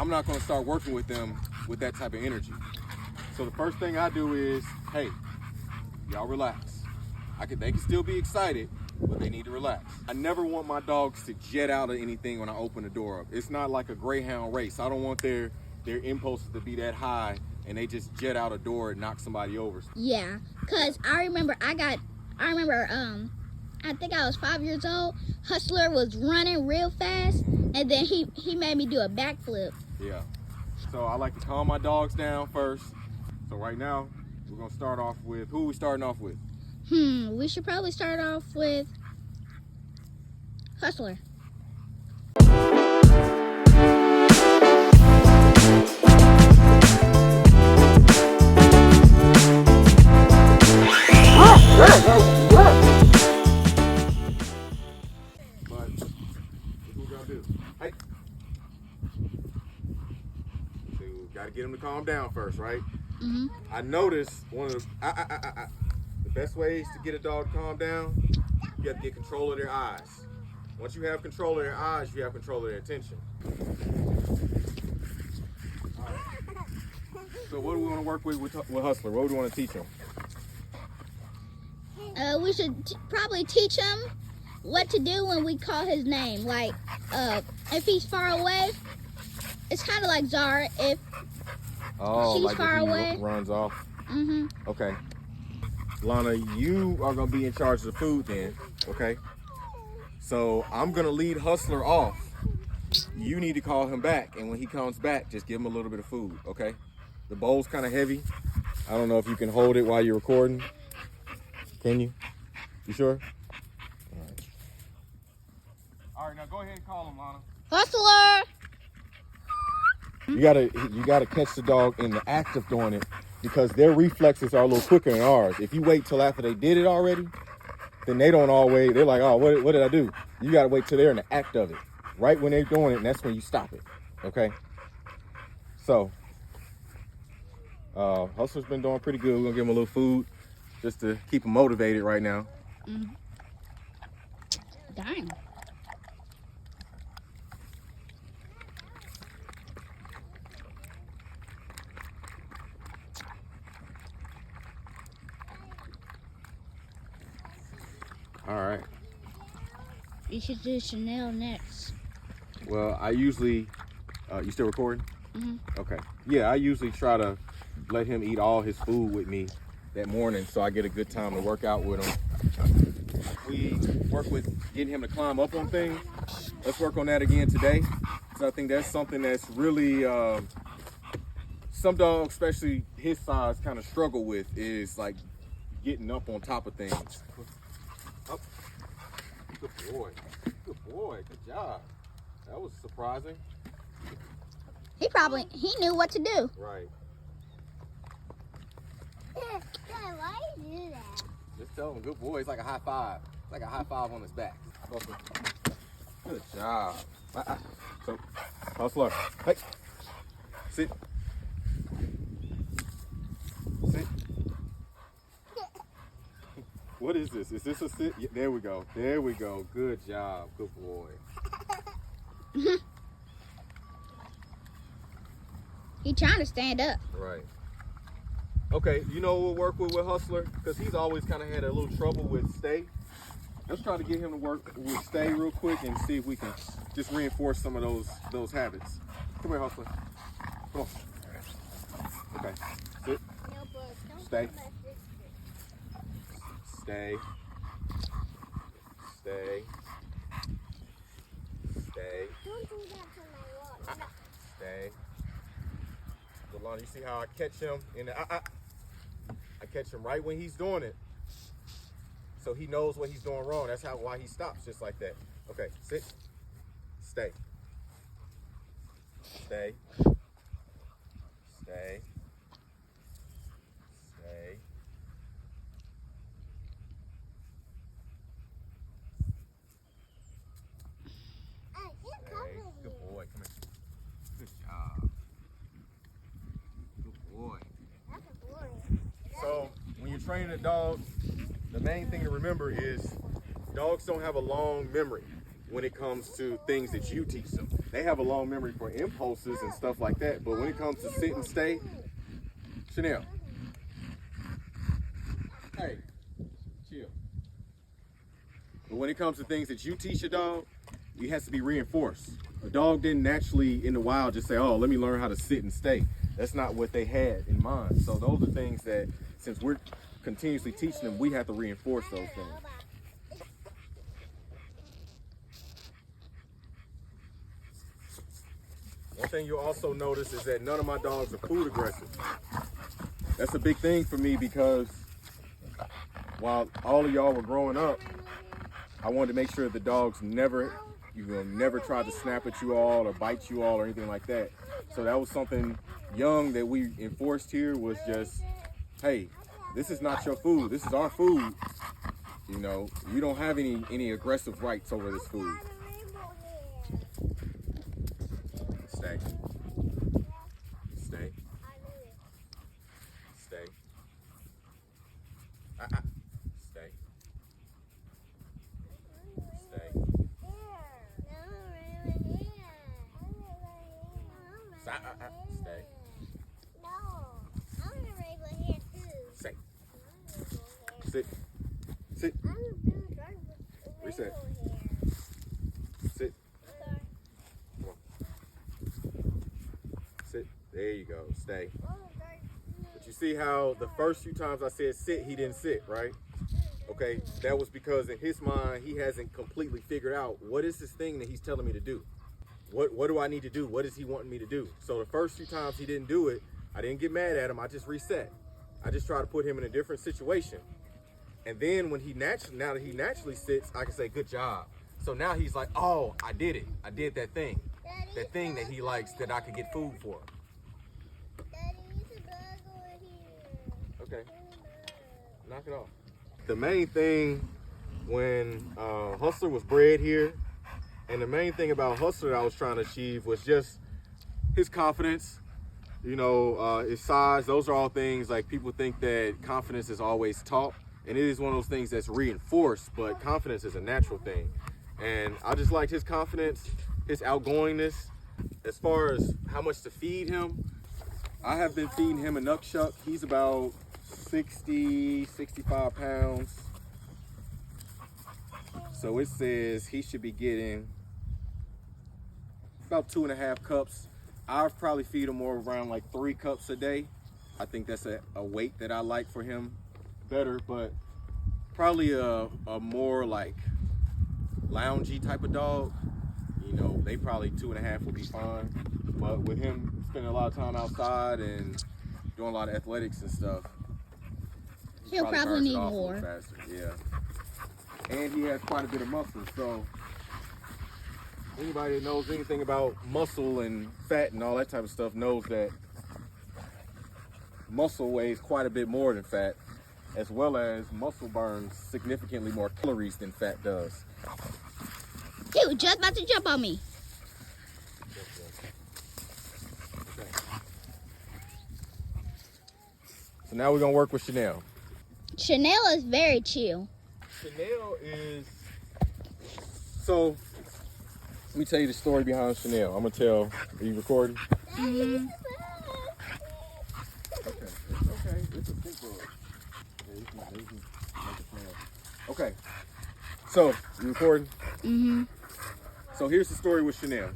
I'm not gonna start working with them with that type of energy. So the first thing I do is, hey, y'all relax. They can still be excited, but they need to relax. I never want my dogs to jet out of anything when I open the door up. It's not like a greyhound race. I don't want their impulses to be that high and they just jet out a door and knock somebody over. Yeah, cause I remember I think I was 5 years old. Hussler was running real fast, and then he made me do a backflip. Yeah. So I like to calm my dogs down first. So right now, we're gonna start off with, who are we starting off with? We should probably start off with Hussler. But what we gonna do? Hey. So we gotta get him to calm down first, right? Mm-hmm. I noticed one of the best ways to get a dog to calm down, you have to get control of their eyes. Once you have control of their eyes, you have control of their attention. All right. So what do we want to work with Hussler? What do we want to teach him? We should probably teach him what to do when we call his name. Like, if he's far away, it's kind of like Zara. If she's like far if he away, runs off. Mm-hmm. Okay. Lana, you are gonna be in charge of the food then. Okay. So I'm gonna lead Hussler off. You need to call him back, and when he comes back, just give him a little bit of food. Okay. The bowl's kind of heavy. I don't know if you can hold it while you're recording. Can you? You sure? All right. All right, now go ahead and call him, Lana. Hussler! You gotta catch the dog in the act of doing it, because their reflexes are a little quicker than ours. If you wait till after they did it already, then they don't always, they're like, oh, what did I do? You gotta wait till they're in the act of it. Right when they're doing it, and that's when you stop it. Okay? So, Hussler's been doing pretty good. We're gonna give him a little food just to keep him motivated right now. Mm. Dang. All right. You should do Chanel next. Well, I usually, you still recording? Mm-hmm. Okay. Yeah, I usually try to let him eat all his food with me that morning so I get a good time to work out with him. We work with getting him to climb up on things. Let's work on that again today. So I think that's something that's really, some dogs, especially his size, kind of struggle with, is like getting up on top of things. Up. Good boy. Good boy. Good job. That was surprising. He knew what to do. Right. Dad, why do you do that? Just tell him, good boy. It's like a high five. It's like a high five on his back. Good job. So, Hussler. Hey. Sit. Sit. What is this? Is this a sit? Yeah, there we go. There we go. Good job. Good boy. He trying to stand up. Right. Okay, you know what we'll work with Hussler? Because he's always kind of had a little trouble with stay. Let's try to get him to work with stay real quick and see if we can just reinforce some of those habits. Come here, Hussler. Come on. Okay. Sit. Stay. Stay. Stay. Stay. Don't do that to my watch. Stay. So, Lana, you see how I catch him in the I catch him right when he's doing it. So he knows what he's doing wrong. That's why he stops just like that. Okay, sit. Stay. Stay. Stay. Stay. Stay. Good boy. Come here. Good job. Good boy. So when you're training a dog, the main thing to remember is dogs don't have a long memory when it comes to things that you teach them. they have a long memory for impulses and stuff like that. But when it comes to sit and stay, Chanel, hey, chill. But when it comes to things that you teach a dog, it has to be reinforced. A dog didn't naturally in the wild just say, oh, let me learn how to sit and stay. That's not what they had in mind. So those are things that, since we're continuously teaching them, we have to reinforce those things. One thing you'll also notice is that none of my dogs are food aggressive. That's a big thing for me because while all of y'all were growing up, I wanted to make sure the dogs never tried to snap at you all or bite you all or anything like that. So that was something young that we enforced here, was just, hey, this is not your food. This is our food. You know, you don't have any aggressive rights over this food. Stay. Stay. Stay. Stay. Stay. Stay. Stay. Sit. Sit. Reset. Sit. Come on. Sit. There you go. Stay. But you see how the first few times I said sit, he didn't sit, right? Okay, that was because in his mind, he hasn't completely figured out what is this thing that he's telling me to do. What do I need to do? What is he wanting me to do? So the first few times he didn't do it, I didn't get mad at him. I just reset. I just try to put him in a different situation. And then when now that he naturally sits, I can say, good job. So now he's like, oh, I did it. I did that thing. That thing that he likes that I could get food for. Okay. Knock it off. The main thing when Hussler was bred here, and the main thing about Hussler that I was trying to achieve was just his confidence, you know, his size. Those are all things like people think that confidence is always taught. And it is one of those things that's reinforced, but confidence is a natural thing. And I just liked his confidence, his outgoingness. As far as how much to feed him, I have been feeding him Inukshuk. He's about 60, 65 pounds. So it says he should be getting about 2.5 cups. I probably feed him more around like 3 cups a day. I think that's a weight that I like for him better, but probably a more like loungy type of dog. You know, they probably 2.5 would be fine. But with him spending a lot of time outside and doing a lot of athletics and stuff, he'll probably need more. Faster. Yeah. And he has quite a bit of muscle, so anybody that knows anything about muscle and fat and all that type of stuff knows that muscle weighs quite a bit more than fat, as well as muscle burns significantly more calories than fat does. He was just about to jump on me. Okay. So now we're gonna work with Chanel. Chanel is very chill. Chanel is, so let me tell you the story behind Chanel. I'm gonna tell, are you recording? Mm-hmm. Okay, it's okay, it's a big bug. Yeah, you can make it smell. Okay, so you recording? Mm-hmm. So here's the story with Chanel.